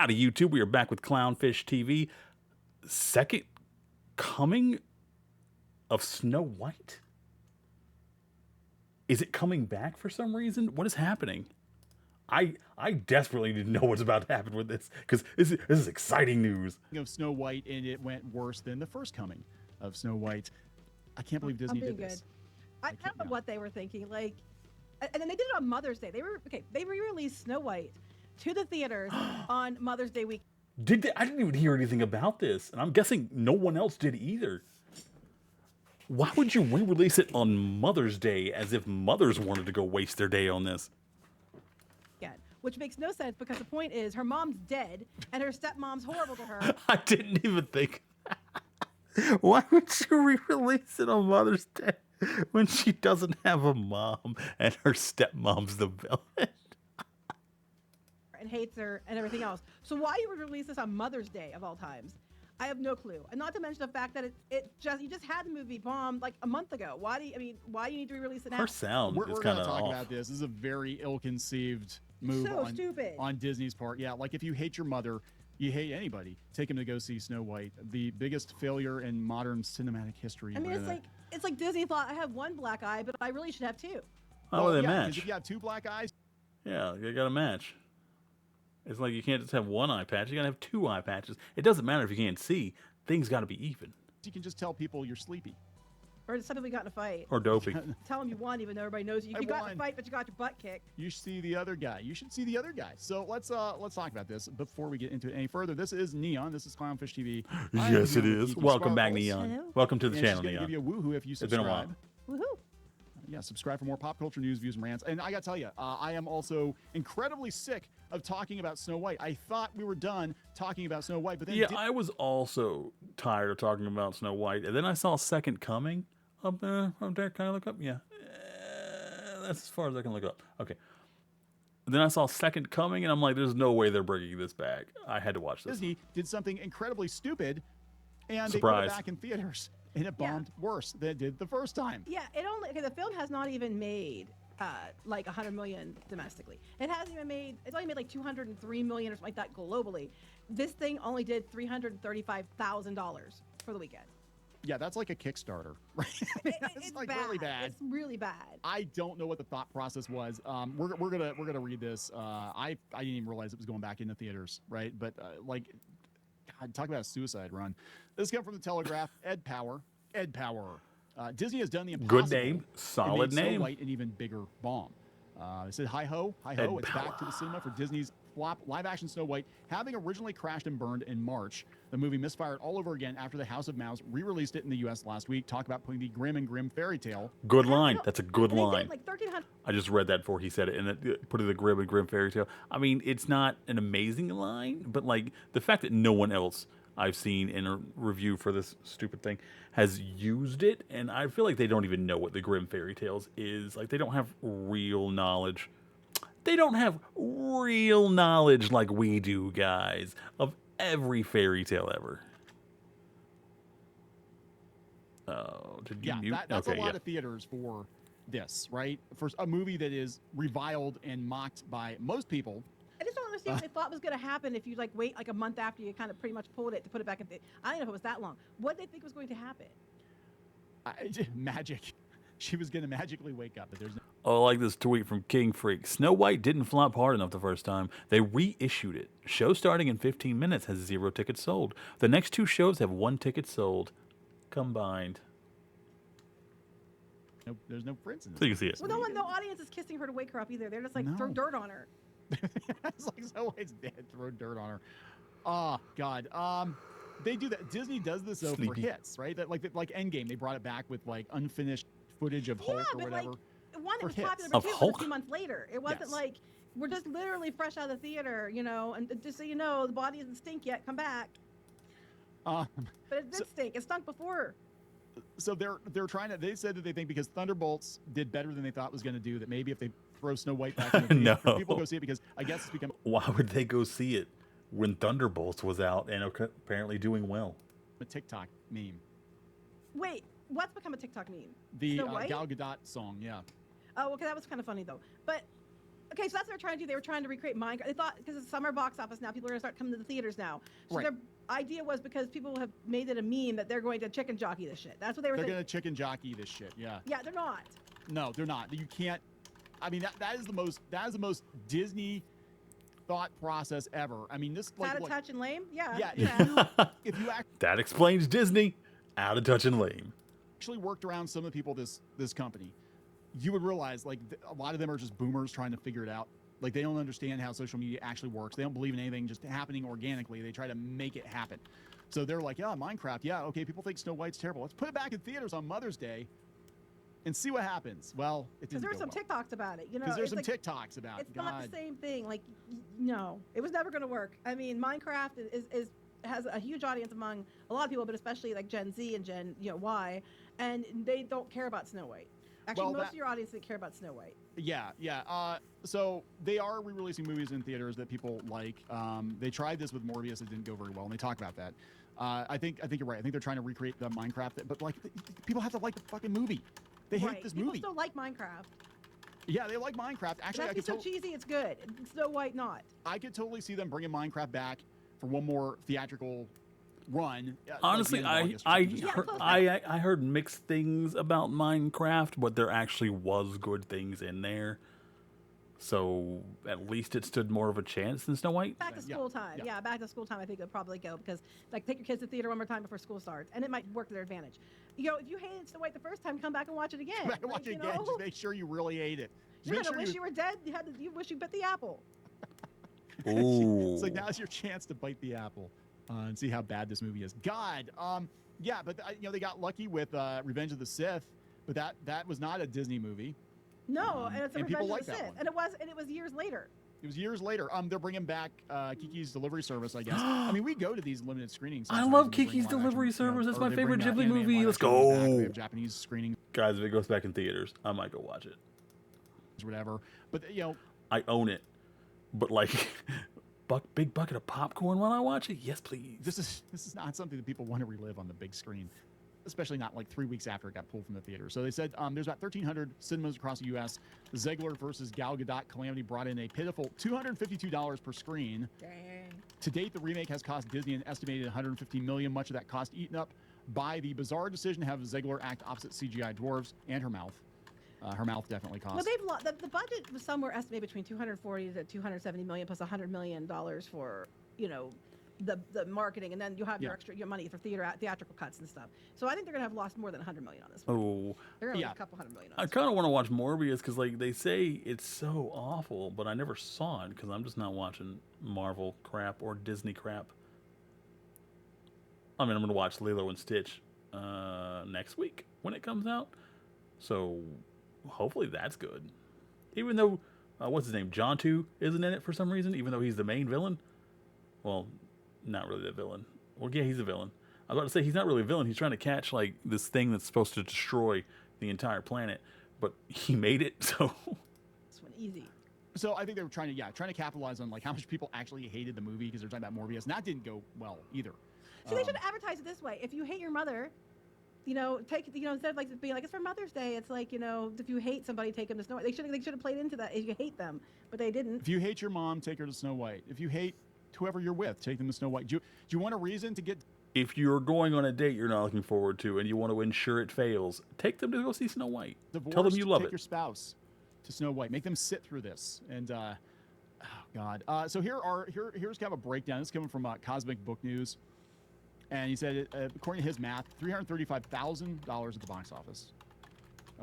Out of YouTube, we are back with Clownfish TV. Second coming of Snow White. Is it coming back for some reason? What is happening? I desperately need to know what's about to happen with this because this is exciting news. Of Snow White, and it went worse than the first coming of Snow White. I can't believe Disney did this. I don't know what they were thinking. Like, and then they did it on Mother's Day. They re-released Snow White to the theaters on Mother's Day week. Did they? I didn't even hear anything about this, and I'm guessing no one else did either. Why would you re-release it on Mother's Day as if mothers wanted to go waste their day on this? Which makes no sense because the point is her mom's dead and her stepmom's horrible to her. I didn't even think. Why would you re-release it on Mother's Day when she doesn't have a mom and her stepmom's the villain? And hates her and everything else. So why you would release this on Mother's Day of all times? I have no clue. And not to mention the fact that you just had the movie bombed like a month ago. Why do you need to re-release it now? Her sound We're is going kind to of talk off. about this. This is a very ill-conceived move stupid. on Disney's part. Yeah, like if you hate your mother, you hate anybody. Take him to go see Snow White, the biggest failure in modern cinematic history. I mean, it's like Disney thought I have one black eye, but I really should have two. Oh, they yeah, match. if you have two black eyes. Yeah, they got to match. It's like you can't just have one eye patch. You got to have two eye patches. It doesn't matter if you can't see. Things got to be even. You can just tell people you're sleepy. Or suddenly got in a fight. Or dopey. Tell them you won, even though everybody knows you got in a fight, but you got your butt kicked. You see the other guy. You should see the other guy. So let's talk about this before we get into it any further. This is Neon. This is Clownfish TV. Yes, it is. Welcome back, Sparkles. Neon. Hello. Welcome to the And channel, she's gonna Neon. give you a woohoo if you It's been a subscribe. while. Woohoo! Yeah, subscribe for more pop culture news, views, and rants. And I got to tell you, I am also incredibly sick of talking about Snow White. I thought we were done talking about Snow White, but then Yeah, I was also tired of talking about Snow White. And then I saw Second Coming up there. Can I look up? Yeah. That's as far as I can look up. Okay. Then I saw Second Coming, and I'm like, there's no way they're bringing this back. I had to watch this. Disney did something incredibly stupid, and Surprise. they put it back in theaters, and it bombed worse than it did the first time. Yeah, the film has not even made like 100 million domestically. It's only made like 203 million or something like that globally. This thing only did $335,000 for the weekend. Yeah, that's like a Kickstarter, right? It's like bad. really bad. It's really bad. I don't know what the thought process was. We're gonna read this. I didn't even realize it was going back into theaters, right? But God, talk about a suicide run. This comes from the Telegraph. Ed Power. Disney has done the impossible. Good name. Solid and made name. Snow White an even bigger bomb. It said, hi ho. Ed It's Power. back to the cinema for Disney's flop live-action Snow White. Having originally crashed and burned in March, the movie misfired all over again after the House of Mouse re-released it in the U.S. last week. Talk about putting the grim and grim fairy tale. Good line. That's a good They did line. like 1,300. I just read that before he said it, and it put it in the grim and grim fairy tale. I mean, it's not an amazing line, but like the fact that no one else I've seen in a review for this stupid thing has used it, and I feel like they don't even know what the grim fairy tales is. Like they don't have real knowledge. They don't have real knowledge like we do, guys, of every fairy tale ever. Oh, did you mute? That's Okay, a lot yeah. of theaters for this, right? For a movie that is reviled and mocked by most people. I just don't understand what they thought was going to happen if you like wait like a month after you kind of pretty much pulled it to put it back in. I don't know if it was that long. What did they think was going to happen? Magic. She was going to magically wake up, but there's no. Oh, I like this tweet from King Freak. Snow White didn't flop hard enough the first time. They reissued it. Show starting in 15 minutes has 0 tickets sold. The next 2 shows have 1 ticket sold combined. There's no prints in this. So you can see it. Well, no audience is kissing her to wake her up either. They're just like throw No. dirt on her. It's like Snow White's dead. Throw dirt on her. Oh God. They do that. Disney does this though for Sleepy. hits, right? That like Endgame, they brought it back with like unfinished footage of Hulk or but whatever. like one, it for was hits. popular, Of but two, it was Hulk? a few months later. It wasn't Yes. like we're just literally fresh out of the theater, you know. And just so you know, the body doesn't stink yet. Come back. Um, But it did stink. It stunk before. so they're trying to. They said that they think because Thunderbolts did better than they thought it was going to do, that maybe if they throw Snow White back in the theater, No. people go see it because I guess it's become Why would they go see it when Thunderbolts was out and apparently doing well? a TikTok meme. Wait, what's become a TikTok meme? The Snow White? Gal Gadot song, yeah. Oh, okay, that was kind of funny though. But Okay, so that's what they're trying to do. They were trying to recreate Minecraft. They thought because it's summer box office now, people are going to start coming to the theaters now. So Right. their idea was because people have made it a meme that they're going to chicken jockey this shit. That's what they were They're thinking. gonna chicken jockey this shit. Yeah. Yeah, they're not. No, they're not. You can't. I mean, that is the most Disney thought process ever. I mean, this like Out of look, touch and lame. Yeah. Yeah, Yeah. if you That explains Disney. Out of touch and lame. actually worked around some of the people at this company, you would realize like a lot of them are just boomers trying to figure it out. Like they don't understand how social media actually works. They don't believe in anything just happening organically. They try to make it happen. So they're like, yeah, Minecraft. Yeah, okay. People think Snow White's terrible. Let's put it back in theaters on Mother's Day, and see what happens. Well, it Because didn't there were go some well. TikToks about it. You know, Because there's it's some like, TikToks about it's it. not God. the same thing. Like, no, it was never going to work. I mean, Minecraft is has a huge audience among a lot of people, but especially like Gen Z and Gen Y, and they don't care about Snow White. Actually, Well, most that- of your audience didn't care about Snow White. Yeah, yeah. So they are re-releasing movies in theaters that people like. They tried this with Morbius; it didn't go very well, and they talk about that. I think you're right. I think they're trying to recreate the Minecraft, but like people have to like the fucking movie. They hate Right. this People movie. still like Minecraft. Yeah, they like Minecraft. It Actually, has to be so cheesy, it's good. Snow White, not. I could totally see them bringing Minecraft back for one more theatrical run. Honestly, like the end of August or I something. Yeah, heard, close I heard mixed things about Minecraft, but there actually was good things in there. So at least it stood more of a chance than Snow White. Back to Yeah, school time. yeah. Yeah, back to school time. I think it'll probably go because, like, take your kids to theater one more time before school starts, and it might work to their advantage. You know, if you hated Snow White the first time, come back and watch it again. Back and watch it again. Just make sure you really ate it. Just You're make gonna sure wish you were dead. You wish you bit the apple. Ooh. It's like now's your chance to bite the apple and see how bad this movie is. God, yeah, but they got lucky with Revenge of the Sith, but that was not a Disney movie. No, and it's a and people Revenge of like the that Sith, one. and it was years later. It was years later. They're bringing back Kiki's Delivery Service, I guess. I mean, we go to these limited screenings. I sometimes love and they bring Kiki's live action, Delivery Service. That's or my they favorite bring Ghibli anime movie. live Let's action movies back. go. They have Japanese screenings, Guys, if it goes back in theaters, I might go watch it. whatever. But I own it. But like, big bucket of popcorn while I watch it? Yes, please. this is not something that people want to relive on the big screen, especially not like 3 weeks after it got pulled from the theater. So they said there's about 1,300 cinemas across the U.S. Zegler versus Gal Gadot Calamity brought in a pitiful $252 per screen. Dang. To date, the remake has cost Disney an estimated $150 million, much of that cost eaten up by the bizarre decision to have Zegler act opposite CGI dwarves and her mouth. Her mouth definitely cost. Well, the budget was somewhere estimated between 240 to 270 million plus 100 million dollars for the marketing, and then you have your Yeah. extra your money for theatrical cuts and stuff. So I think they're gonna have lost more than 100 million on this one. Oh, They're gonna Yeah. lose a couple hundred million. On I this kind of want to watch Morbius because like they say it's so awful, but I never saw it because I'm just not watching Marvel crap or Disney crap. I mean, I'm gonna watch Lilo and Stitch next week when it comes out, so hopefully that's good. Even though what's his name, Jontu isn't in it for some reason, even though he's the main villain. Well, not really the villain. Well, yeah, he's a villain. I was about to say he's not really a villain. He's trying to catch like this thing that's supposed to destroy the entire planet, but he made it. So one easy. So I think they were trying to capitalize on like how much people actually hated the movie because they're talking about Morbius, and that didn't go well either. See, they should advertise it this way: if you hate your mother, instead of like being like it's for Mother's Day, it's like if you hate somebody, take them to Snow White. They should have played into that if you hate them, but they didn't. If you hate your mom, take her to Snow White. If you hate whoever you're with, take them to Snow White. Do you want a reason to get if you're going on a date you're not looking forward to and you want to ensure it fails, take them to go see Snow White. divorced? Tell them you love take it. your spouse to Snow White. Make them sit through this. And oh God. So here's kind of a breakdown. This is coming from Cosmic Book News, and he said, according to his math, $335,000 at the box office.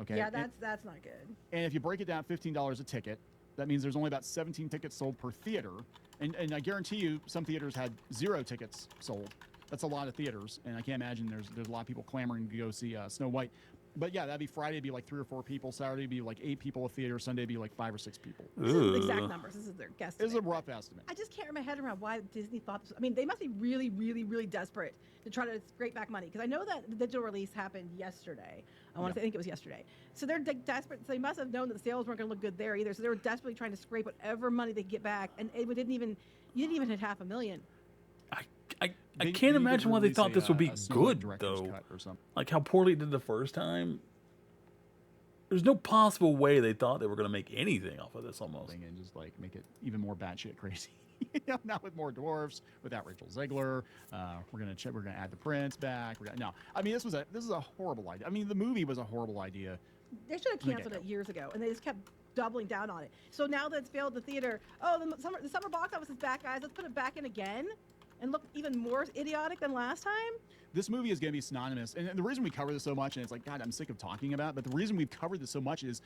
Okay. Yeah, And- that's not good. And if you break it down, $15 a ticket, that means there's only about 17 tickets sold per theater. And I guarantee you, some theaters had 0 tickets sold. That's a lot of theaters, and I can't imagine there's a lot of people clamoring to go see Snow White. But yeah, that'd be Friday, it'd be like 3 or 4 people. Saturday, it'd be like 8 people a theater. Sunday, it'd be like 5 or 6 people. This isn't the Ugh. exact numbers. This is their guess. This is a rough estimate. I just can't wrap my head around why Disney thought this. I mean, they must be really, really, really desperate to try to scrape back money because I know that the digital release happened yesterday. I think it was yesterday. So they're desperate. So they must have known that the sales weren't going to look good there either. So they were desperately trying to scrape whatever money they could get back, and you didn't even hit $500,000. I They can't need to imagine why they release thought this would be a Snow White good director's though. cut or something. Like how poorly it did the first time. There's no possible way they thought they were going to make anything off of this almost. thing and just like make it even more batshit crazy. Not with more dwarfs, without Rachel Zegler. We're gonna add the prince back. No, I mean this is a horrible idea. I mean the movie was a horrible idea. They should have From the canceled it get-go. years ago, and they just kept doubling down on it. So now that it's failed the theater, oh, the summer box office is back, guys. Let's put it back in again, and look even more idiotic than last time. This movie is going to be synonymous, and the reason we cover this so much, and it's like, God, I'm sick of talking about it, but the reason we've covered this so much is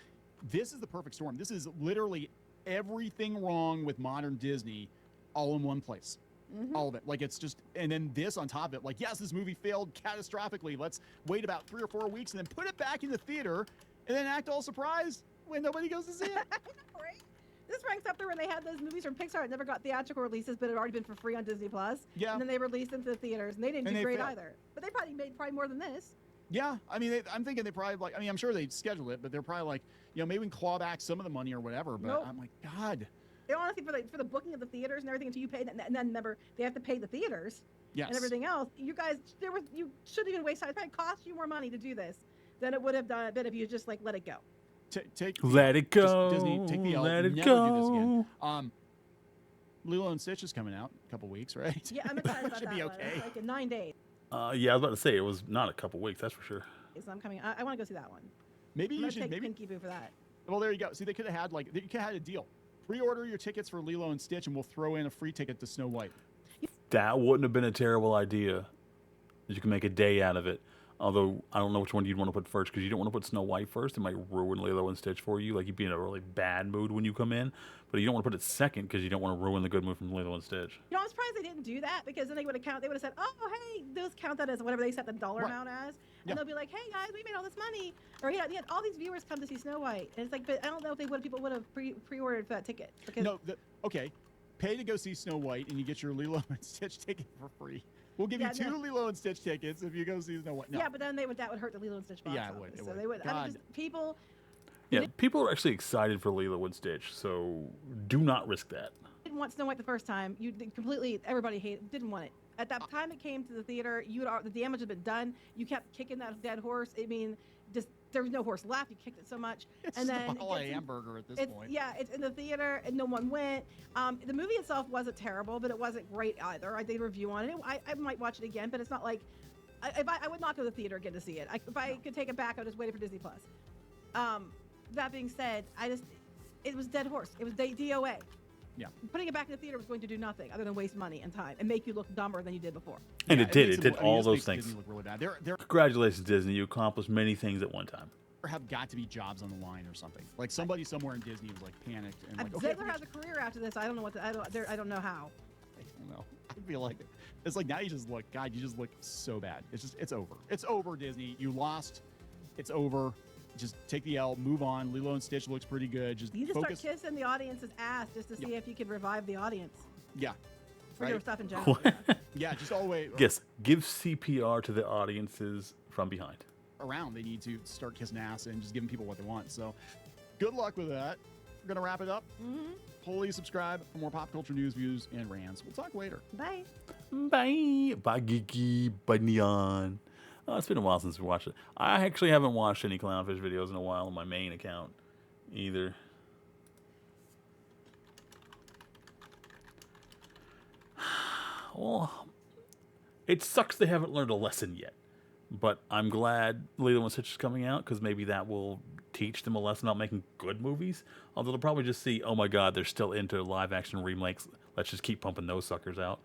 this is the perfect storm. This is literally everything wrong with modern Disney all in one place. All of it. Like, it's just, and then this on top of it, like, yes, this movie failed catastrophically. Let's wait about 3 or 4 weeks and then put it back in the theater and then act all surprised when nobody goes to see it. Right? This ranks up there when they had those movies from Pixar that never got theatrical releases, but had already been for free on Disney Plus. Yeah. And then they released them to the theaters, and they didn't And do they great failed. either. But they probably made more than this. Yeah, I mean, I'm thinking they probably like. I mean, I'm sure they scheduled it, but they're probably like, maybe we can claw back some of the money or whatever. But Nope. I'm like, God, They honestly for the booking of the theaters and everything until you paid, and then remember they have to pay the theaters yes. and everything else. You guys, you shouldn't even waste time. It probably cost you more money to do this than it would have done if you just like let it go. Take Let it just go. Disney, take the L. Let it never do this again. go. Lilo and Stitch is coming out in a couple weeks, right? Yeah, I'm excited about Should that be one. okay. It's like in 9 days. Yeah, I was about to say it was not a couple weeks. That's for sure. So I'm coming. I want to go see that one. Maybe I'm you gonna should. take Maybe. Pinky Boo for that. Well, there you go. See, they could have had you could have had a deal. Pre-order your tickets for Lilo and Stitch, and we'll throw in a free ticket to Snow White. That wouldn't have been a terrible idea. You can make a day out of it. Although I don't know which one you'd want to put first because you don't want to put Snow White first. It might ruin Lilo and Stitch for you. Like you'd be in a really bad mood when you come in. But you don't want to put it second because you don't want to ruin the good mood from Lilo and Stitch. You know, I'm surprised they didn't do that because then they would have said, oh, hey, those count that as whatever they set the dollar Right. amount as. And Yeah. they'll be like, hey, guys, we made all this money. Or he had all these viewers come to see Snow White. And it's like, but I don't know if people would have pre-ordered for that ticket. Because No, okay. Pay to go see Snow White, and you get your Lilo and Stitch ticket for free. We'll give Yeah, you 2 no. Lilo and Stitch tickets if you go see Snow White. No. Yeah, but then that would hurt the Lilo and Stitch box Yeah, it office. would, it So would. they would. I mean, God. just people Yeah, people are actually excited for Lilo and Stitch, so do not risk that. didn't want Snow White the first time. Everybody didn't want it. At that time it came to the theater, the damage had been done. You kept kicking that dead horse. I mean, just there was no horse left. You kicked it so much, It's and just then a bottle of it's in- hamburger at this it's point. yeah, it's in the theater and no one went. The movie itself wasn't terrible, but it wasn't great either. I did a review on it. I might watch it again, but it's not like I would not go to the theater again to see it. If I could take it back, I would just wait for Disney Plus. That being said, it was dead horse. It was DOA. Yeah. Putting it back in the theater was going to do nothing other than waste money and time and make you look dumber than you did before. And Yeah, it did. makes It did I mean, all this those makes things. Disney look really bad. There Congratulations, Disney. You accomplished many things at one time. have got to be jobs on the line or something. Like somebody somewhere in Disney was like panicked and like, okay, Ziegler has a career after this. I don't know I don't know how. I don't know. I feel like it's like now you just look, God, you just look so bad. It's over. It's over, Disney. You lost. It's over. Just take the L, move on. Lilo and Stitch looks pretty good. Just You just focus. start kissing the audience's ass just to see if you can revive the audience Yeah, for your Right. stuff in general. yeah. Just all the way Yes, give CPR to the audiences from behind. around. They need to start kissing ass and just giving people what they want. So, good luck with that. We're gonna wrap it up. Mm-hmm. Please subscribe for more pop culture news, views, and rants. We'll talk later. Bye. Bye. Bye, Geeky. Bye, Neon. Oh, it's been a while since we watched it. I actually haven't watched any Clownfish videos in a while on my main account either. Well, it sucks they haven't learned a lesson yet. But I'm glad Lilo and Stitch is coming out because maybe that will teach them a lesson about making good movies. Although they'll probably just see, oh my god, they're still into live action remakes. Let's just keep pumping those suckers out.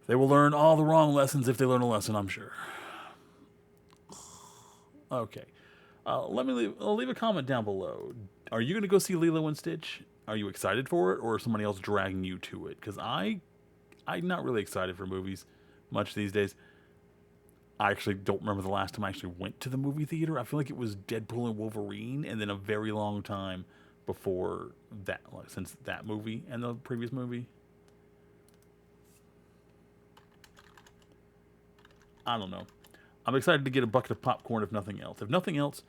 They will learn all the wrong lessons if they learn a lesson, I'm sure. Okay. I'll leave a comment down below. Are you going to go see Lilo and Stitch? Are you excited for it, or is somebody else dragging you to it? Because I'm not really excited for movies much these days. I actually don't remember the last time I actually went to the movie theater. I feel like it was Deadpool and Wolverine, and then a very long time before that, like, since that movie and the previous movie. I don't know. I'm excited to get a bucket of popcorn if nothing else. If nothing else,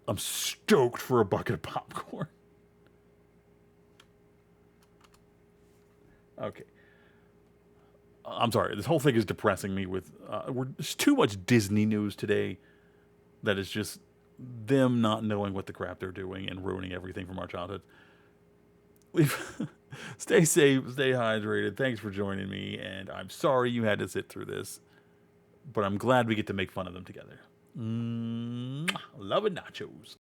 I'm stoked for a bucket of popcorn. Okay. I'm sorry. This whole thing is depressing me with... there's too much Disney news today that is just them not knowing what the crap they're doing and ruining everything from our childhood. Leave, stay safe, stay hydrated. Thanks for joining me, and I'm sorry you had to sit through this, but I'm glad we get to make fun of them together. Love and nachos.